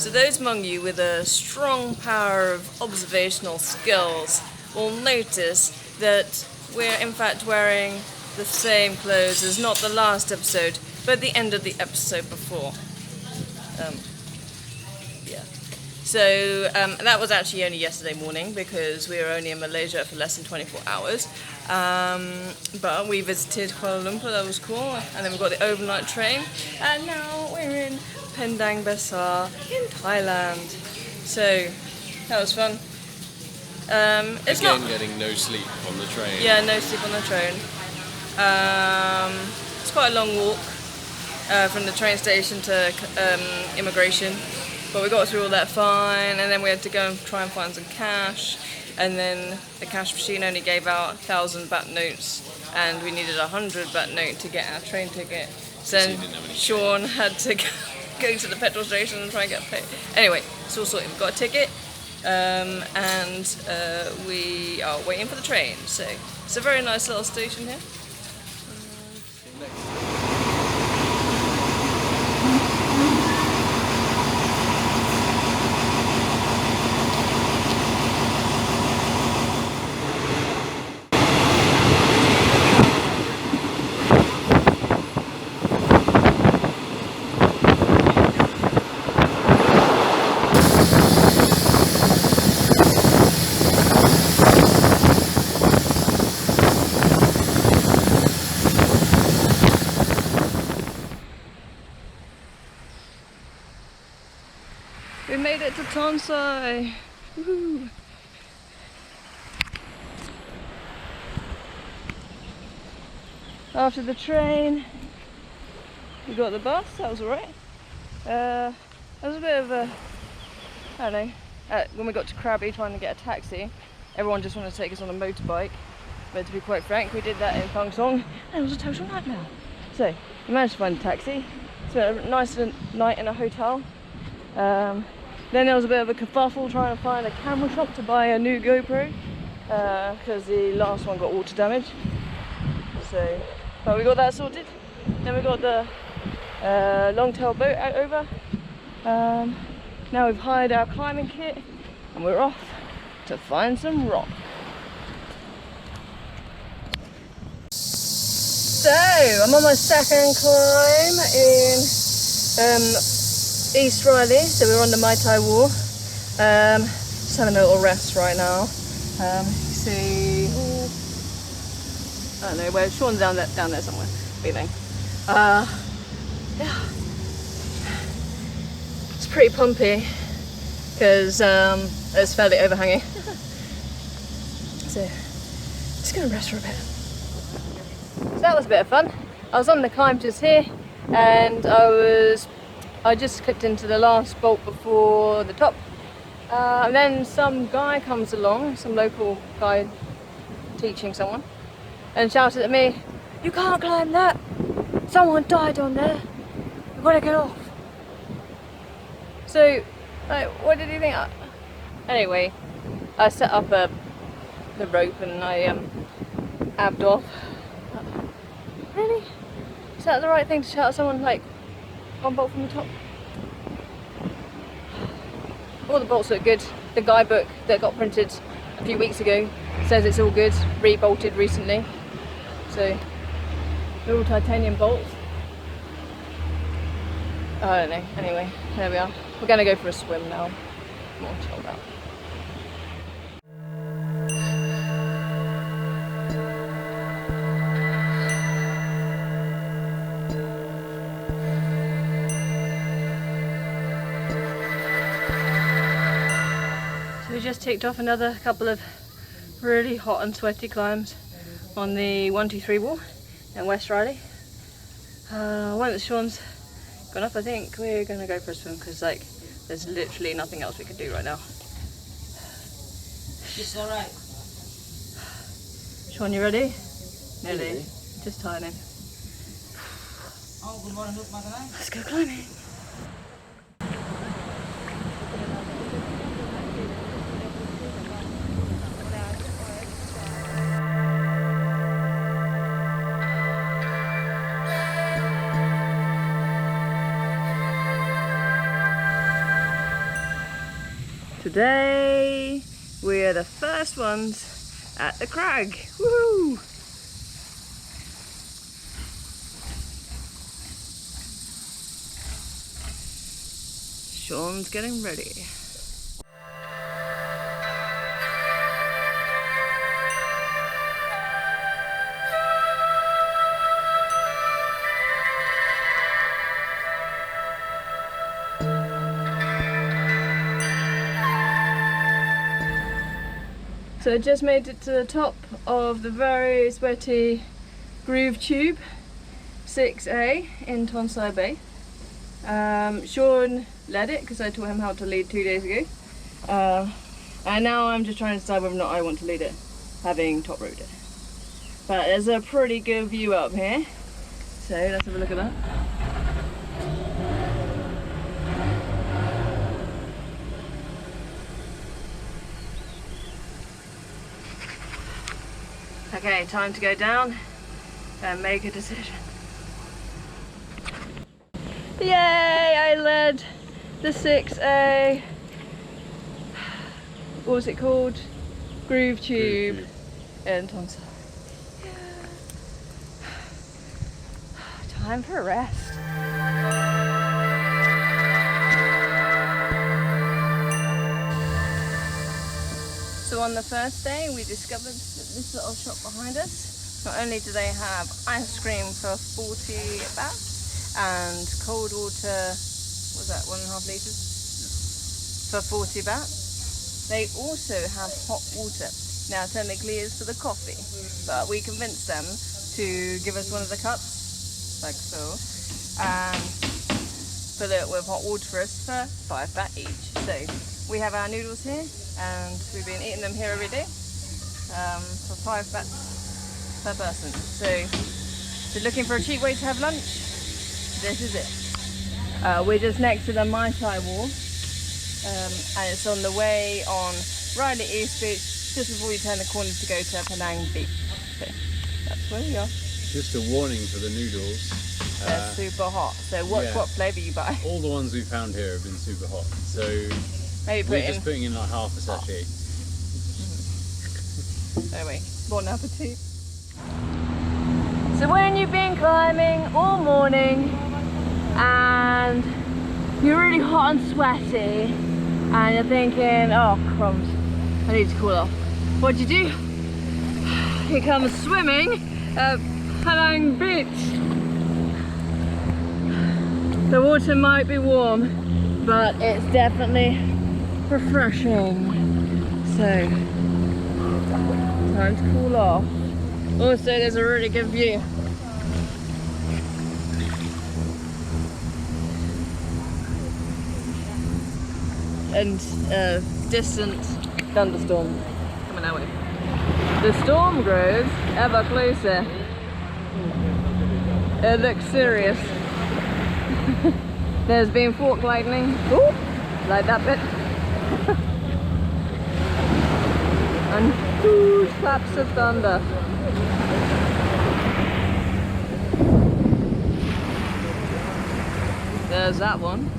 So those among you with a strong power of observational skills will notice that we're in fact wearing the same clothes as not the last episode, but the end of the episode before. So that was actually only yesterday morning because we were only in Malaysia for less than 24 hours. But we visited Kuala Lumpur, that was cool. And then we got the overnight train. And now we're in Padang Besar in Thailand. So that was fun. It's Again, not getting no sleep on the train. Yeah, no sleep on the train. It's quite a long walk from the train station to immigration. But we got through all that fine, and then we had to go and try and find some cash, and then the cash machine only gave out 1,000 baht notes, and we needed 100 baht note to get our train ticket. So then Sean had to go to the petrol station and try and get paid. Anyway, it's all sorted. We've got a ticket, and we are waiting for the train. So it's a very nice little station here. We made it to Tonsai. Woohoo! After the train, we got the bus. That was alright. There was a bit of a, I don't know. When we got to Krabi trying to get a taxi, everyone just wanted to take us on a motorbike. But to be quite frank, we did that in Pang Song, and it was a total nightmare. So we managed to find a taxi. Spent a nice night in a hotel. Then there was a bit of a kerfuffle trying to find a camera shop to buy a new GoPro because the last one got water damage. So, but we got that sorted. Then we got the longtail boat out over. Now we've hired our climbing kit and we're off to find some rock. So I'm on my second climb in East Railay, so we're on the Mai Tai Wall. Just having a little rest right now. You see, I don't know where Sean's down there somewhere, breathing. Yeah, it's pretty pumpy because it's fairly overhanging. So just gonna rest for a bit. So that was a bit of fun. I was on the climb just here, and I just clipped into the last bolt before the top. And then some guy comes along, some local guy teaching someone, and shouted at me, "You can't climb that! Someone died on there! You've got to get off!" So, like, what did you think? Anyway, I set up the rope and I abbed off. Really? Is that the right thing to shout at someone, like, one bolt from the top? All the bolts look good. The guidebook that got printed a few weeks ago says it's all good, re-bolted recently. So, they're all titanium bolts. I don't know. Anyway, there we are. We're going to go for a swim now. More chilled out. We just ticked off another couple of really hot and sweaty climbs on the 123 wall in West Railay. One that Sean's gone up, I think we're going to go for a swim because, like, there's literally nothing else we can do right now. It's alright. Sean, you ready? Nearly. Just tired in. Oh, good morning, look, Madam. Let's go climbing. Today we're the first ones at the crag. Woohoo! Sean's getting ready. So I just made it to the top of the very sweaty groove tube 6A in Tonsai Bay. Sean led it because I taught him how to lead 2 days ago. And now I'm just trying to decide whether or not I want to lead it, having top rode it. But there's a pretty good view up here. So let's have a look at that. Okay, time to go down and make a decision. Yay! I led the 6A. What was it called? Groove tube in Tonsai. Time for a rest. So on the first day we discovered that this little shop behind us, not only do they have ice cream for 40 baht and cold water, what was that, 1.5 litres? For 40 baht. They also have hot water. Now technically it's for the coffee, but we convinced them to give us one of the cups, like so, and fill it with hot water for us for 5 baht each. So we have our noodles here, and we've been eating them here every day for 5 baht per person. So if you're looking for a cheap way to have lunch, this is it. We're just next to the Mai Tai wall, and it's on the way on Railay East Beach, just before you turn the corner to go to Penang Beach. So that's where we are. Just a warning for the noodles. They're super hot. So what flavour you buy? All the ones we found here have been super hot. So maybe we're just putting in like half a sachet. Anyway, bon appetit. So when you've been climbing all morning and you're really hot and sweaty and you're thinking, oh crumbs, I need to cool off. What do you do? You come swimming at Penang Beach. The water might be warm, but it's definitely refreshing. So, time to cool off. Also, there's a really good view. And a distant thunderstorm coming our way. The storm grows ever closer. It looks serious. There's been fork lightning. Ooh, like that bit. And huge claps of thunder. There's that one.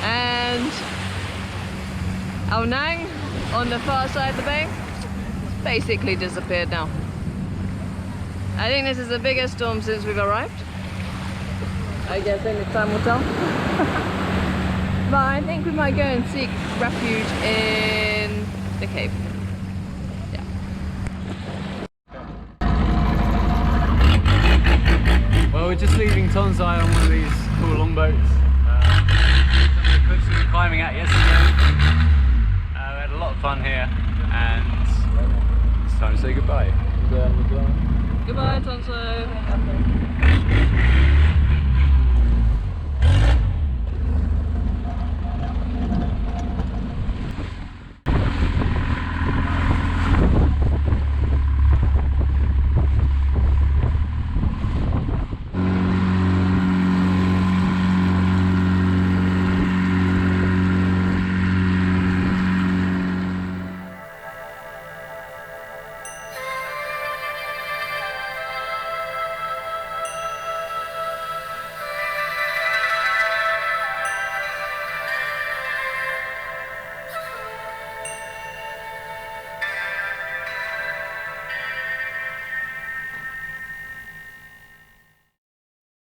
And Ao Nang on the far side of the bay basically disappeared now. I think this is the biggest storm since we've arrived. I guess only time will tell. But I think we might go and seek refuge in the cave. Yeah. Well, we're just leaving Tonsai on one of these cool longboats. Some of the cliffs we were climbing at yesterday. We had a lot of fun here, and it's time to say goodbye. Goodbye, Tonsai.